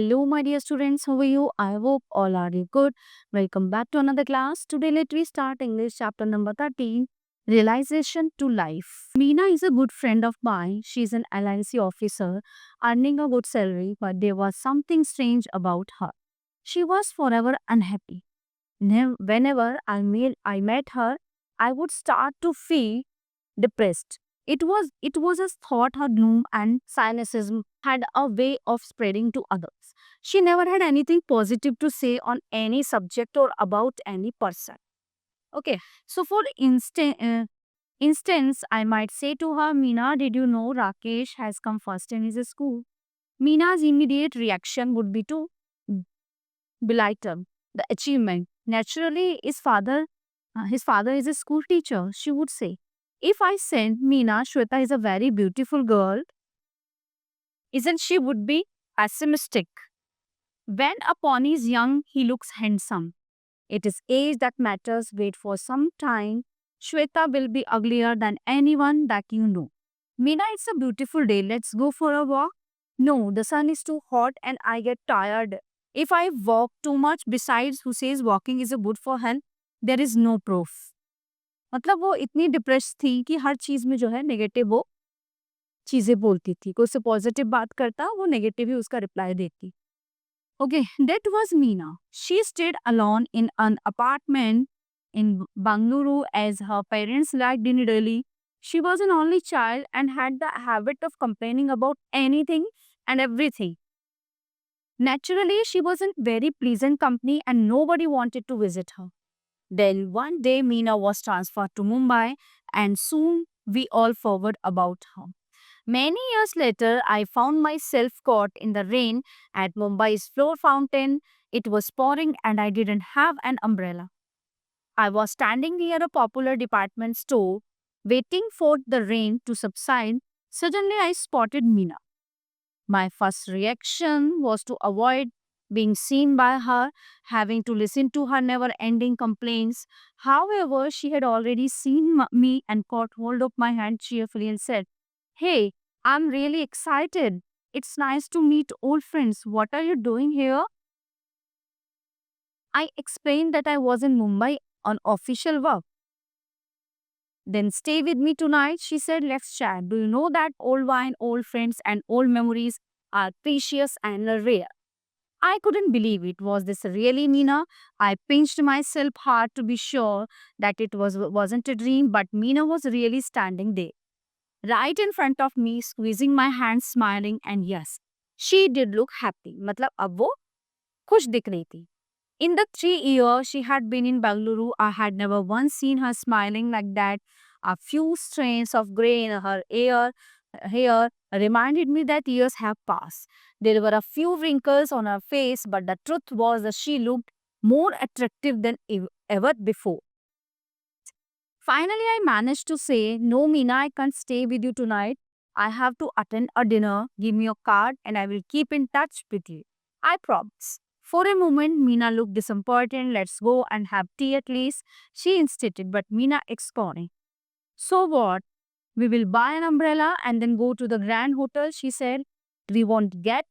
Hello, my dear students. How are you? I hope all are you good. Welcome back to another class. Today, let we start English chapter number 13, Realization to Life. Meena is a good friend of mine. She's an LIC officer, earning a good salary, but there was something strange about her. She was forever unhappy. Whenever I met her, I would start to feel depressed. It was a thought her gloom and cynicism had a way of spreading to others. She never had anything positive to say on any subject or about any person. Okay, so for instance, I might say to her, Meena, did you know Rakesh has come first in his school? Meena's immediate reaction would be to belittle the achievement. Naturally, his father is a school teacher. She would say, if I said Meena, Shweta is a very beautiful girl, isn't she? Would be pessimistic. When a pony is young, he looks handsome. It is age that matters. Wait for some time. Shweta will be uglier than anyone that you know. Meena, it's a beautiful day. Let's go for a walk. No, the sun is too hot and I get tired. If I walk too much, besides, who says walking is a good for health? There is no proof. मतलब वो इतनी depress थी कि हर चीज में जो है negative वो चीजें बोलती थी। कोई से पॉजिटिव बात करता, वो नेगेटिव ही उसका रिप्लाई देती। Okay, that was Meena. She stayed alone in an apartment in Bangalore as her parents lived in Delhi. She was an only child and had the habit of complaining about anything and everything. Naturally, she wasn't very pleasant company and nobody wanted to visit her. Then one day Meena was transferred to Mumbai and soon we all forward about her. Many years later, I found myself caught in the rain at Mumbai's floor fountain. It was pouring and I didn't have an umbrella. I was standing near a popular department store, waiting for the rain to subside. Suddenly, I spotted Meena. My first reaction was to avoid being seen by her, having to listen to her never ending complaints. However, she had already seen me and caught hold of my hand cheerfully and said, Hey, I'm really excited. It's nice to meet old friends. What are you doing here? I explained that I was in Mumbai on official work. Then stay with me tonight, she said. Let's chat. Do you know that old wine, old friends, and old memories are precious and rare? I couldn't believe it. Was this really Meena? I pinched myself hard to be sure that wasn't a dream, but Meena was really standing there, right in front of me, squeezing my hand, smiling, and yes, she did look happy. मतलब अब वो खुश दिख रही थी. In the 3 years she had been in Bangalore, I had never once seen her smiling like that. A few strands of grey in her hair reminded me that years have passed. There were a few wrinkles on her face, but the truth was that she looked more attractive than ever before. Finally, I managed to say, No, Meena, I can't stay with you tonight. I have to attend a dinner. Give me your card and I will keep in touch with you. I promise. For a moment, Meena looked disappointed. Let's go and have tea at least, she insisted, but Meena exclaimed, So what? We will buy an umbrella and then go to the Grand Hotel, she said. We won't get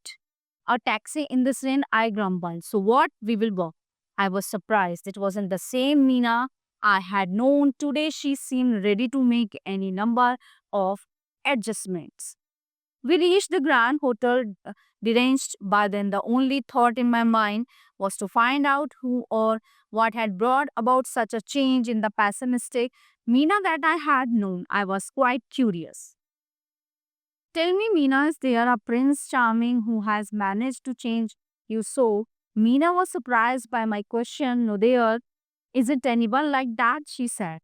a taxi in this rain, I grumbled. So what? We will go. I was surprised. It wasn't the same Meena I had known. Today she seemed ready to make any number of adjustments. We reached the Grand Hotel, deranged by then. The only thought in my mind was to find out who or what had brought about such a change in the pessimistic Meena that I had known. I was quite curious. Tell me, Meena, is there a Prince Charming who has managed to change you so? Meena was surprised by my question. No, there isn't anyone like that, she said.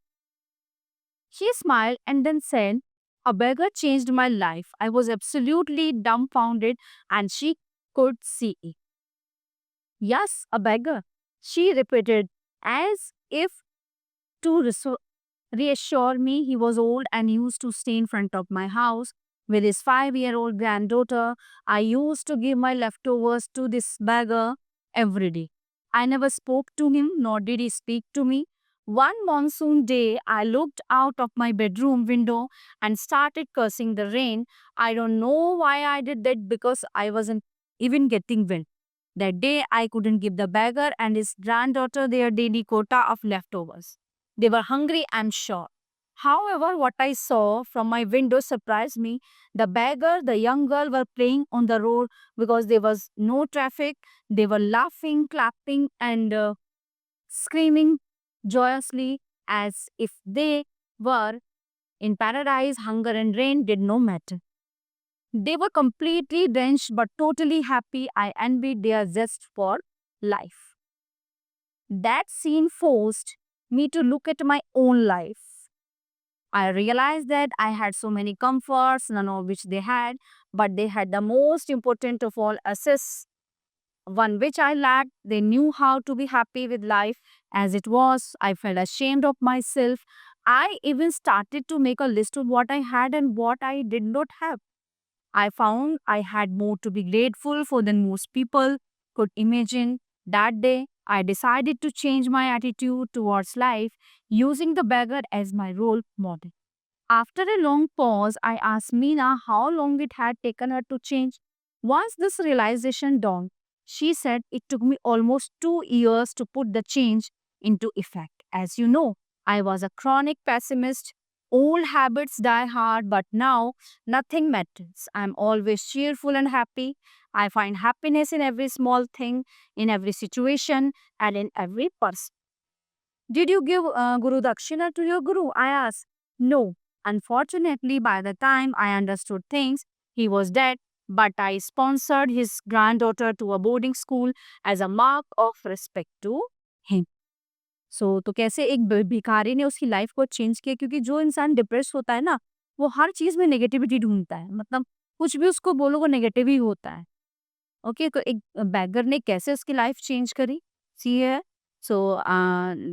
She smiled and then said, A beggar changed my life. I was absolutely dumbfounded and she could see it. Yes, a beggar, she repeated, as if to reassure me. He was old and used to stay in front of my house with his 5-year-old granddaughter. I used to give my leftovers to this beggar every day. I never spoke to him, nor did he speak to me. One monsoon day, I looked out of my bedroom window and started cursing the rain. I don't know why I did that because I wasn't even getting wet. That day, I couldn't give the beggar and his granddaughter their daily quota of leftovers. They were hungry, I'm sure. However, what I saw from my window surprised me. The beggar, the young girl were playing on the road because there was no traffic. They were laughing, clapping, and screaming joyously as if they were in paradise. Hunger and rain did no matter. They were completely drenched but totally happy. I envied their zest for life. That scene forced me to look at my own life. I realized that I had so many comforts, none of which they had, but they had the most important of all assets, one which I lacked. They knew how to be happy with life as it was. I felt ashamed of myself. I even started to make a list of what I had and what I did not have. I found I had more to be grateful for than most people could imagine. That day, I decided to change my attitude towards life using the beggar as my role model. After a long pause, I asked Meena how long it had taken her to change. Once this realization dawned, she said it took me almost 2 years to put the change into effect. As you know, I was a chronic pessimist. Old habits die hard, but now nothing matters. I'm always cheerful and happy. I find happiness in every small thing, in every situation, and in every person. Did you give Guru Dakshina to your Guru? I asked. No. Unfortunately, by the time I understood things, he was dead, but I sponsored his granddaughter to a boarding school as a mark of respect to him. तो कैसे एक भिखारी ने उसकी life को change किया, क्योंकि जो इंसान डिप्रेस होता है ना, वो हर चीज में नेगेटिविटी ढूंढता है, मतलब कुछ भी उसको बोलो वो नेगेटिव ही होता है. ओके, तो एक बैगर ने कैसे उसकी लाइफ चेंज करी, सी है. So,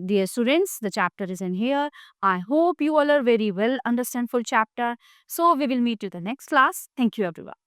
dear students, the chapter is in here. I hope you all are very well understand full chapter. So, we will meet you the next class. Thank you, everyone.